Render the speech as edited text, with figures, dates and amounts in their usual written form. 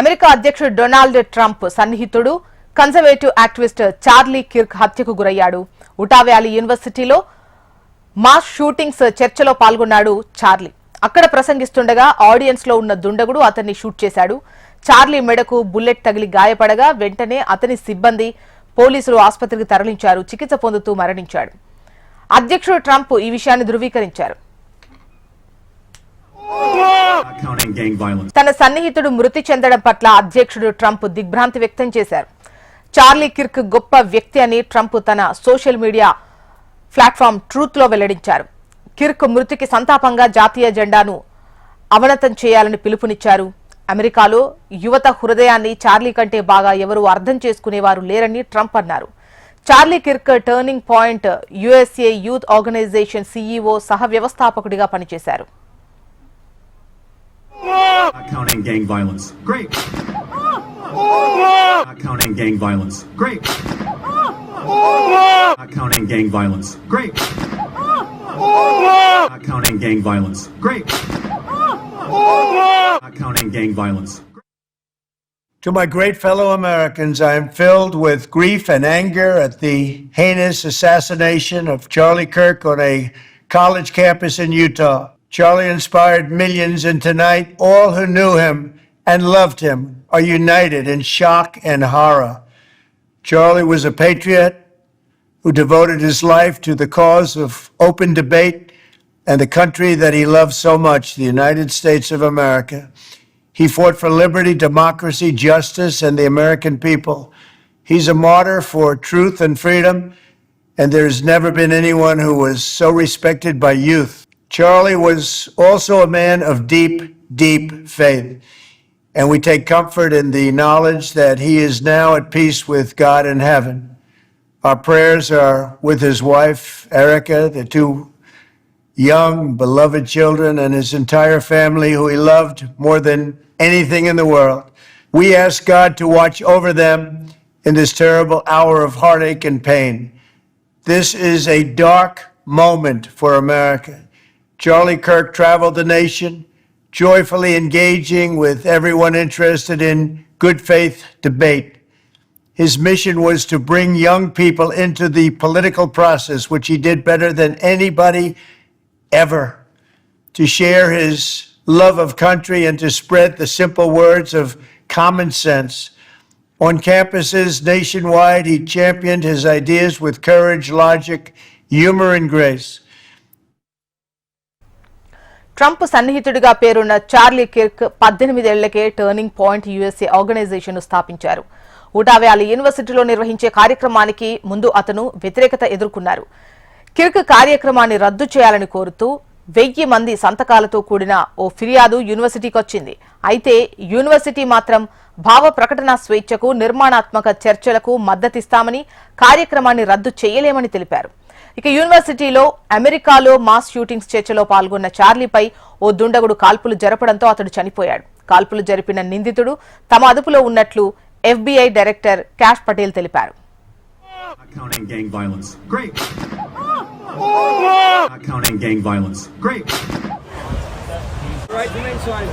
America అధ్యక్షుడు Donald Trump సన్నిహితుడు conservative activist Charlie Kirk హత్యకు గురయ్యాడు. ఉటా వ్యాలీ యూనివర్సిటీలో మాస్ షూటింగ్స్ చర్చలో పాల్గొన్నాడు చార్లీ. అక్కడ ప్రసంగిస్తుండగా ఆడియన్స్ లో ఉన్న దుండగుడు అతన్ని షూట్ చేశాడు. చార్లీ మెడకు బుల్లెట్ తగిలి గాయపడగా వెంటనే అతని సిబ్బంది పోలీసులు ఆసుపత్రికి తరలించారు. చికిత్స పొందుతూ మరణించాడు. అధ్యక్షుడు ట్రంప్ ఈ విషయాన్ని ధృవీకరించారు. తన సన్నిహితుడు మృతి చెందడం పట్ల అధ్యక్షుడు ట్రంప్ దిగ్భ్రాంతి వ్యక్తం చేశారు. చార్లీ కిర్క్ గొప్ప వ్యక్తి అని ట్రంప్ తన సోషల్ మీడియా ప్లాట్ఫామ్ ట్రూత్ లో వెల్లడించారు. కిర్క్ మృతికి సంతాపంగా జాతీయ జెండాను అవనతం చేయాలని పిలుపునిచ్చారు. అమెరికాలో యువత హృదయాన్ని చార్లీ కంటే బాగా ఎవరూ అర్థం చేసుకునేవారు లేరని ట్రంప్ అన్నారు. Charlie Kirk Turning point USA youth organisation CEO సహ వ్యవస్థాపకుడిగా పనిచేశారు. Not counting gang violence. Great. Not counting gang violence. Great. Not counting gang violence. Great. Not counting gang violence. Great. Not counting gang violence. To my great fellow Americans, I am filled with grief and anger at the heinous assassination of Charlie Kirk on a college campus in Utah. Charlie inspired millions, and tonight all who knew him and loved him are united in shock and horror. Charlie was a patriot who devoted his life to the cause of open debate and the country that he loved so much, the United States of America. He fought for liberty, democracy, justice, and the American people. He's a martyr for truth and freedom, and there's never been anyone who was so respected by youth. Charlie was also a man of deep, deep faith, and we take comfort in the knowledge that he is now at peace with God in heaven. Our prayers are with his wife, Erica, the two young, beloved children, and his entire family, who he loved more than anything in the world. We ask God to watch over them in this terrible hour of heartache and pain. This is a dark moment for America. Charlie Kirk traveled the nation, joyfully engaging with everyone interested in good faith debate. His mission was to bring young people into the political process, which he did better than anybody ever, to share his love of country and to spread the simple words of common sense. On campuses nationwide, he championed his ideas with courage, logic, humor, and grace. Trump సన్నిహితుడిగా పేరున్న Charlie Kirk 18 ఏళ్లకే turning point USA organisation స్థాపించారు. Utah valley యూనివర్సిటీలో నిర్వహించే కార్యక్రమానికి ముందు అతను వ్యతిరేకత ఎదుర్కొన్నారు. కిర్క్ కార్యక్రమాన్ని రద్దు చేయాలని కోరుతూ 1000 మంది సంతకాలతో కూడిన ఓ ఫిర్యాదు యూనివర్సిటీకి వచ్చింది. అయితే యూనివర్సిటీ మాత్రం భావ ప్రకటన స్వేచ్ఛకు, నిర్మాణాత్మక చర్చలకు మద్దతిస్తామని, కార్యక్రమాన్ని రద్దు చేయలేమని తెలిపారు. ఇక యూనివర్సిటీలో అమెరికాలో మాస్ షూటింగ్స్ చర్చలో పాల్గొన్న చార్లీపై ఓ దుండగుడు కాల్పులు జరపడంతో అతడు చనిపోయాడు. కాల్పులు జరిపిన నిందితుడు తమ అదుపులో ఉన్నట్లు FBI డైరెక్టర్ క్యాష్ పటేల్ తెలిపారు. Not counting gang violence. Great. Not counting gang violence. Great. Right, the main side.